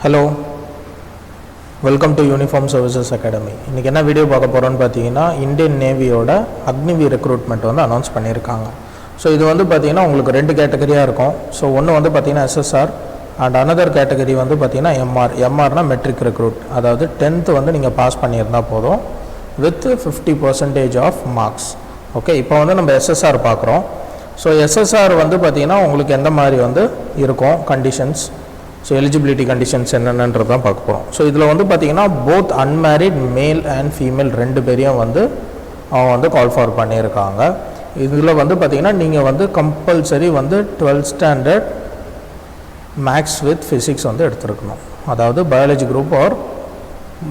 Hello, welcome to uniform services academy. இன்றைக்கி என்ன video பார்க்க போகிறோன்னு பார்த்தீங்கன்னா, இந்தியன் நேவியோட அக்னிவீர் ரெக்ரூட்மெண்ட் வந்து அனௌன்ஸ் பண்ணியிருக்காங்க. ஸோ இது வந்து பார்த்தீங்கன்னா உங்களுக்கு ரெண்டு கேட்டகரியாக இருக்கும். ஸோ ஒன்று வந்து பார்த்தீங்கன்னா SSR அண்ட் அனதர் கேட்டகரி வந்து பார்த்தீங்கன்னா எம்ஆர்னா மெட்ரிக் ரெக்ரூட். அதாவது 10th வந்து நீங்கள் பாஸ் பண்ணியிருந்தால் போதும் வித் 50% ஆஃப் மார்க்ஸ். ஓகே, இப்போ வந்து நம்ம SSR பார்க்குறோம். ஸோ SSR வந்து பார்த்தீங்கன்னா உங்களுக்கு எந்த மாதிரி வந்து இருக்கும் கண்டிஷன்ஸ், ஸோ எலிஜிபிலிட்டி கண்டிஷன்ஸ் என்னென்னன்றது தான் பார்க்க போகிறோம். ஸோ இதில் வந்து பார்த்தீங்கன்னா both unmarried male and female ரெண்டு பேரையும் வந்து அவங்க வந்து கால் ஃபார் பண்ணியிருக்காங்க. இதில் வந்து பார்த்தீங்கன்னா நீங்கள் வந்து கம்பல்சரி வந்து 12th standard maths with physics வந்து எடுத்துருக்கணும். அதாவது biology group R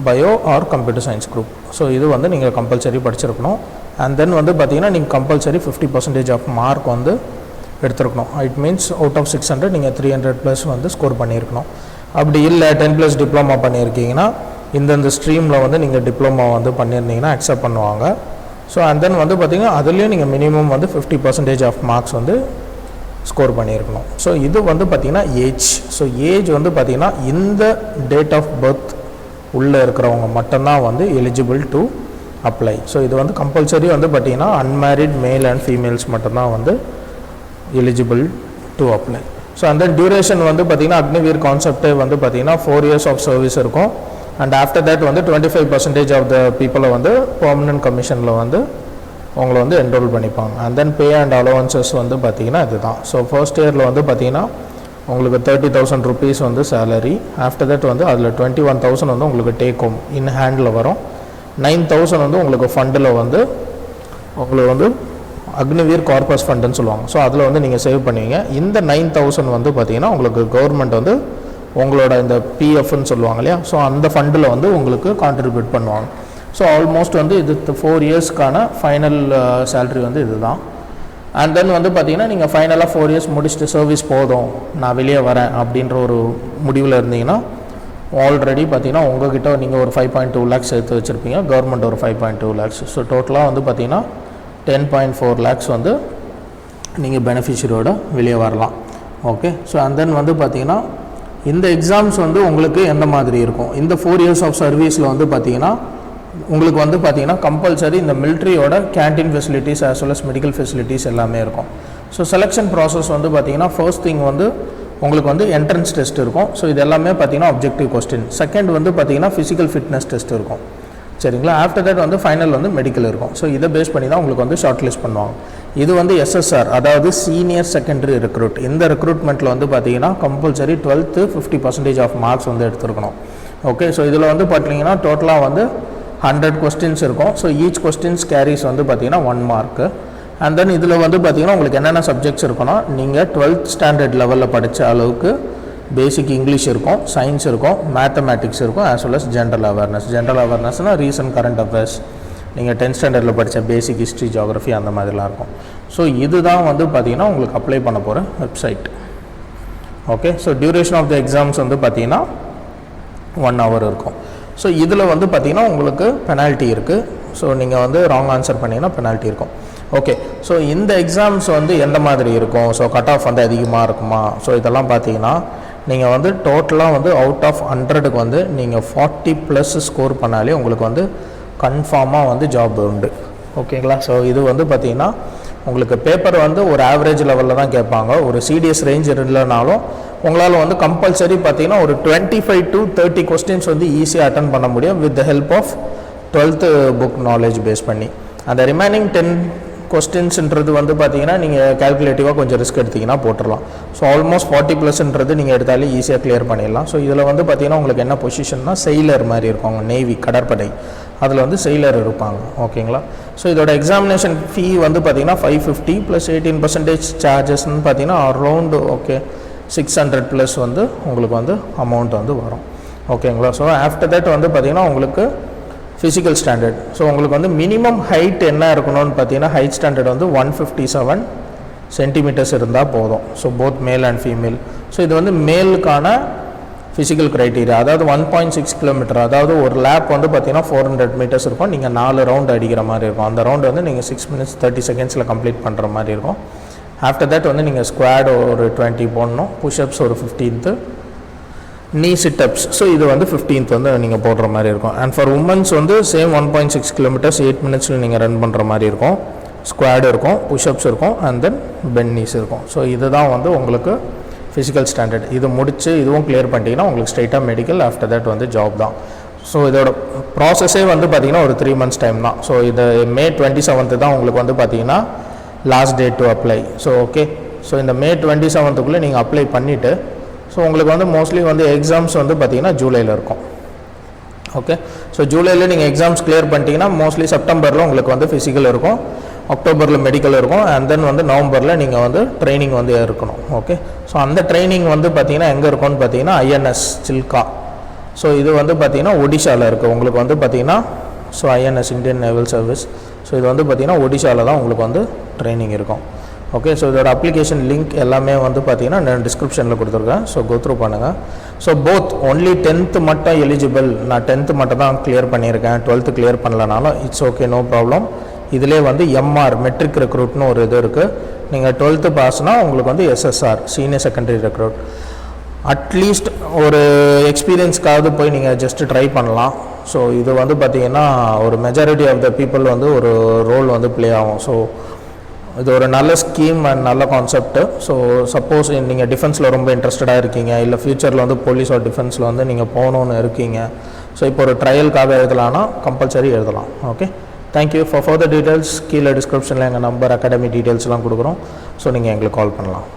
bio R computer science group. So இது வந்து நீங்கள் கம்பல்சரி படிச்சிருக்கணும். அண்ட் தென் வந்து பார்த்தீங்கன்னா நீங்கள் கம்பல்சரி 50% ஆஃப் மார்க் வந்து எடுத்துருக்கணும். இட் மீன்ஸ் அவுட் ஆஃப் 600 நீங்கள் 300+ வந்து ஸ்கோர் பண்ணியிருக்கணும். அப்படி இல்லை 10+ டிப்ளமா பண்ணியிருக்கீங்கன்னா இந்தந்த ஸ்ட்ரீமில் வந்து நீங்கள் டிப்ளமா வந்து பண்ணியிருந்தீங்கன்னா அக்செப்ட் பண்ணுவாங்க. ஸோ அண்ட் தென் வந்து பார்த்திங்கன்னா அதுலேயும் நீங்கள் மினிமம் வந்து 50% ஆஃப் மார்க்ஸ் வந்து ஸ்கோர் பண்ணியிருக்கணும். ஸோ இது வந்து பார்த்திங்கன்னா ஏஜ். ஸோ ஏஜ் வந்து பார்த்திங்கன்னா இந்த டேட் ஆஃப் பர்த் உள்ளே இருக்கிறவங்க மட்டும்தான் வந்து எலிஜிபிள் டு அப்ளை. ஸோ இது வந்து கம்பல்சரி வந்து பார்த்திங்கன்னா அன்மேரிட் மேல் அண்ட் ஃபீமேல்ஸ் மட்டும்தான் வந்து எலிஜிபிள் டு அப்ளை. ஸோ அந்த டியூரேஷன் வந்து பார்த்திங்கன்னா அக்னிவீர் கான்செப்டே வந்து பார்த்திங்கன்னா 4 years ஆஃப் சர்வீஸ் இருக்கும். அண்ட் ஆஃப்டர் தட் வந்து 25% ஆஃப் த பீப்புளை வந்து பெர்மனன்ட் கமிஷனில் வந்து உங்களை வந்து என்ரோல் பண்ணிப்பாங்க. And then pay and allowances வந்து பார்த்திங்கன்னா இதுதான். ஸோ ஃபர்ஸ்ட் இயரில் வந்து பார்த்திங்கன்னா உங்களுக்கு 30,000 rupees வந்து சேலரி. ஆஃப்டர் தட் வந்து அதில் 21,000 வந்து உங்களுக்கு டேக் ஹோம் இன் ஹேண்டில் வரும். 9,000 வந்து உங்களுக்கு ஃபண்டில் வந்து உங்களுக்கு வந்து அக்னிவீர் கார்பஸ் ஃபண்டுன்னு சொல்லுவாங்க. ஸோ அதில் வந்து நீங்கள் சேவ் பண்ணுவீங்க. இந்த 9,000 வந்து பார்த்திங்கன்னா உங்களுக்கு கவர்மெண்ட் வந்து உங்களோட இந்த பிஎஃப்னு சொல்லுவாங்க இல்லையா, ஸோ அந்த ஃபண்டில் வந்து உங்களுக்கு கான்ட்ரிபியூட் பண்ணுவாங்க. ஸோ ஆல்மோஸ்ட் வந்து இது 4 yearsக்கான ஃபைனல் சேலரி வந்து இது தான். அண்ட் தென் வந்து பார்த்திங்கன்னா நீங்கள் ஃபைனலாக 4 years முடிச்சுட்டு சர்வீஸ் போதும் நான் வெளியே வரேன் அப்படின்ற ஒரு முடிவில் இருந்தீங்கன்னா ஆல்ரெடி பார்த்திங்கன்னா உங்கள்கிட்ட நீங்கள் ஒரு 5.2 lakhs சேர்த்து வச்சுருப்பீங்க, கவர்மெண்ட் ஒரு 5.2 lakhs. ஸோ டோட்டலாக வந்து பார்த்திங்கன்னா 10.4 lakhs வந்து நீங்கள் பெனிஃபிஷரியோட வெளியே வரலாம். ஓகே, ஸோ அண்ட் தென் வந்து பார்த்திங்கன்னா இந்த எக்ஸாம்ஸ் வந்து உங்களுக்கு எந்த மாதிரி இருக்கும், இந்த 4 years ஆஃப் சர்வீஸில் வந்து பார்த்திங்கன்னா உங்களுக்கு வந்து பார்த்திங்கன்னா கம்பல்சரி இந்த மிலிட்ரியோட canteen facilities as well as medical facilities எல்லாமே இருக்கும். ஸோ செலெக்ஷன் ப்ராசஸ் வந்து பார்த்திங்கன்னா ஃபர்ஸ்ட் திங் வந்து உங்களுக்கு வந்து என்ட்ரன்ஸ் டெஸ்ட் இருக்கும். ஸோ இது எல்லாமே பார்த்திங்கன்னா அப்ஜெக்டிவ் கொஸ்டின். செகண்ட் வந்து பார்த்திங்கன்னா ஃபிசிக்கல் ஃபிட்னஸ் டெஸ்ட் இருக்கும், சரிங்களா. ஆஃப்டர் தட் வந்து ஃபைனல் வந்து மெடிக்கல் இருக்கும். ஸோ இதை பேஸ் பண்ணி தான் உங்களுக்கு வந்து ஷார்ட் லிஸ்ட் பண்ணுவாங்க. இது வந்து SSR அதாவது சீனியர் செகண்டரி ரெக்ரூட். இந்த ரெக்ரூட்மெண்ட்டில் வந்து பார்த்தீங்கன்னா கம்பல்சரி 12th 50% ஆஃப் மார்க்ஸ் வந்து எடுத்துருக்கணும். ஓகே, ஸோ இதில் வந்து பார்த்தீங்கன்னா டோட்டலாக வந்து 100 questions இருக்கும். ஸோ ஈச் கொஸ்டின்ஸ் கேரிஸ் வந்து பார்த்தீங்கன்னா 1 mark. அண்ட் தென் இதில் வந்து பார்த்தீங்கன்னா உங்களுக்கு என்னென்ன சப்ஜெக்ட்ஸ் இருக்குன்னா, நீங்கள் 12th ஸ்டாண்டர்ட் லெவலில் படித்த அளவுக்கு பேசிக் இங்கிலீஷ் இருக்கும், சயின்ஸ் இருக்கும், மேத்தமேட்டிக்ஸ் இருக்கும், as well as general awareness. General அவேர்னஸ்னால் ரீசன்ட் கரண்ட் அஃபேர்ஸ், நீங்கள் 10th ஸ்டாண்டர்டில் படித்த பேசிக் ஹிஸ்ட்ரி, ஜியாகிரஃபி அந்த மாதிரிலாம் இருக்கும். ஸோ இதுதான் வந்து பார்த்திங்கன்னா உங்களுக்கு அப்ளை பண்ண போகிற website. Okay, so duration of the exams வந்து பார்த்திங்கன்னா 1 hour இருக்கும். ஸோ இதில் வந்து பார்த்திங்கன்னா உங்களுக்கு பெனால்ட்டி இருக்குது. ஸோ நீங்கள் வந்து ராங் ஆன்சர் பண்ணிங்கன்னா பெனால்ட்டி இருக்கும். ஓகே, ஸோ இந்த எக்ஸாம்ஸ் வந்து எந்த மாதிரி இருக்கும், ஸோ கட் ஆஃப் வந்து அதிகமாக இருக்குமா, ஸோ இதெல்லாம் பார்த்தீங்கன்னா நீங்கள் வந்து டோட்டலாக வந்து அவுட் ஆஃப் 100க்கு வந்து நீங்கள் 40+ ஸ்கோர் பண்ணாலே உங்களுக்கு வந்து கன்ஃபார்மாக வந்து ஜாப் உண்டு. ஓகேங்களா. ஸோ இது வந்து பார்த்திங்கன்னா உங்களுக்கு பேப்பர் வந்து ஒரு ஆவரேஜ் லெவலில் தான் கேட்பாங்க. ஒரு சிடிஎஸ் ரேஞ்ச் இல்லைனாலும் உங்களால் வந்து கம்பல்சரி பார்த்திங்கன்னா ஒரு 25 to 30 questions வந்து ஈஸியாக அட்டன் பண்ண முடியும் with the help of 12th book knowledge base பண்ணி. அந்த ரிமைனிங் 10 questionsன்றது வந்து பார்த்திங்கன்னா நீங்கள் கேல்குலேட்டிவாக கொஞ்சம் ரிஸ்க் எடுத்திங்கன்னா போட்டுடலாம். ஸோ ஆல்மோஸ்ட் 40+ன்றது நீங்கள் எடுத்தாலே ஈஸியாக கிளியர் பண்ணிடலாம். ஸோ இதில் வந்து பார்த்திங்கன்னா உங்களுக்கு என்ன பொசிஷன்னா செயிலர் மாதிரி இருக்கும், நேவி கடற்படை அதில் வந்து செயிலர் இருப்பாங்க. ஓகேங்களா. ஸோ இதோட எக்ஸாமினேஷன் ஃபீ வந்து பார்த்திங்கன்னா 550 + 18% சார்ஜஸ்ன்னு பார்த்திங்கன்னா அரௌண்ட் 600+ வந்து உங்களுக்கு வந்து அமௌண்ட் வந்து வரும். ஓகேங்களா. ஸோ ஆஃப்டர் தட் வந்து பார்த்திங்கன்னா உங்களுக்கு ஃபிசிக்கல் ஸ்டாண்டர்ட். ஸோ உங்களுக்கு வந்து மினிமம் ஹைட் என்ன இருக்கணும்னு பார்த்தீங்கன்னா ஹைட் ஸ்டாண்டர்ட் வந்து 157 centimeters இருந்தால் போதும். So both male and female. So இது வந்து மேலுக்கான ஃபிசிக்கல் க்ரைட்டீரியா. அதாவது 1.6 kilometer, அதாவது ஒரு லேப் வந்து பார்த்தீங்கன்னா 400 meters இருக்கும். நீங்கள் 4 ரவுண்ட் அடிக்கிற மாதிரி இருக்கும். அந்த ரவுண்டு வந்து நீங்கள் 6 minutes 30 seconds கம்ப்ளீட் பண்ணுற மாதிரி இருக்கும். ஆஃப்டர் தட் வந்து நீங்கள் ஸ்குவாட் ஒரு 20 போடணும், புஷ்அப்ஸ் ஒரு 15, நீ சிட்டப்ஸ். ஸோ இது வந்து 15th வந்து நீங்கள் போடுற மாதிரி இருக்கும். அண்ட் ஃபார் உமன்ஸ் வந்து சேம் 1.6 கிலோமீட்டர்ஸ் 8 மினிட்ஸில் நீங்கள் ரன் பண்ணுற மாதிரி இருக்கும். ஸ்குவாட் இருக்கும், புஷ்அப்ஸ் இருக்கும், அண்ட் தென் பெண்ட் நீஸ் இருக்கும். ஸோ இதுதான் வந்து உங்களுக்கு ஃபிசிக்கல் ஸ்டாண்டர்ட். இது முடிச்சு இதுவும் கிளியர் பண்ணிட்டீங்கன்னா உங்களுக்கு ஸ்ட்ரைட்டாக மெடிக்கல், ஆஃப்டர் தட் வந்து ஜாப் தான். ஸோ இதோட ப்ராசஸே வந்து பார்த்திங்கன்னா ஒரு 3 months டைம் தான். ஸோ இது May 27th தான் உங்களுக்கு வந்து பார்த்திங்கன்னா last date to apply. So okay, so இந்த May 27th நீங்கள் அப்ளை பண்ணிவிட்டு ஸோ உங்களுக்கு வந்து மோஸ்ட்லி வந்து எக்ஸாம்ஸ் வந்து பார்த்திங்கன்னா ஜூலையில் இருக்கும். ஓகே, ஸோ ஜூலையில் நீங்கள் எக்ஸாம்ஸ் கிளியர் பண்ணிட்டீங்கன்னா மோஸ்ட்லி செப்டம்பரில் உங்களுக்கு வந்து ஃபிசிக்கல் இருக்கும், அக்டோபரில் மெடிக்கல் இருக்கும், அண்ட் தென் வந்து நவம்பரில் நீங்கள் வந்து ட்ரைனிங் வந்து இருக்கணும். ஓகே, ஸோ அந்த ட்ரைனிங் வந்து பார்த்திங்கன்னா எங்கே இருக்கும்னு பார்த்தீங்கன்னா INS சில்கா. ஸோ இது வந்து பார்த்திங்கன்னா ஒடிஷாவில் இருக்குது உங்களுக்கு வந்து பார்த்திங்கன்னா. So INS Indian naval service. So இது வந்து பார்த்திங்கன்னா ஒடிஷாவில் தான் உங்களுக்கு வந்து ட்ரைனிங் இருக்கும். ஓகே, ஸோ இதோட அப்ளிகேஷன் லிங்க் எல்லாமே வந்து பார்த்திங்கன்னா நான் டிஸ்கிரிப்ஷனில் கொடுத்துருக்கேன். ஸோ கோத்ரூ பண்ணுங்கள். ஸோ போத் ஒன்லி 10th மட்டும் எலிஜிபிள். நான் 10th மட்டும் தான் கிளியர் பண்ணியிருக்கேன், 12th கிளியர் பண்ணலனாலும் இட்ஸ் ஓகே, நோ ப்ராப்ளம். இதிலே வந்து MR மெட்ரிக் ரெக்ரூட்னு ஒரு இது இருக்குது. நீங்கள் 12th பாஸ்னால் உங்களுக்கு வந்து SSR senior secondary recruit. At least ஒரு எக்ஸ்பீரியன்ஸ்க்காவது போய் நீங்கள் ஜஸ்ட்டு ட்ரை பண்ணலாம். ஸோ இது வந்து பார்த்திங்கன்னா ஒரு மெஜாரிட்டி ஆஃப் த பீப்புள் வந்து ஒரு ரோல் வந்து ப்ளே ஆகும். ஸோ இது ஒரு நல்ல ஸ்கீம் அண்ட் நல்ல கான்செப்ட். ஸோ சப்போஸ் நீங்கள் டிஃபென்ஸில் ரொம்ப இன்ட்ரெஸ்டடாக இருக்கீங்க, இல்லை ஃப்யூச்சரில் வந்து போலீஸ் ஆர் டிஃபென்ஸில் வந்து நீங்கள் போகணுன்னு இருக்கீங்க, ஸோ இப்போ ஒரு ட்ரையலுக்காக எழுதலான்னா கம்பல்சரி எழுதலாம். Okay, thank you. For further details கீழே டிஸ்கிரிப்ஷனில் எங்கள் நம்பர், அகாடமி டீட்டெயில்ஸ்லாம் கொடுக்குறோம். ஸோ நீங்கள் எங்களுக்கு கால் பண்ணலாம்.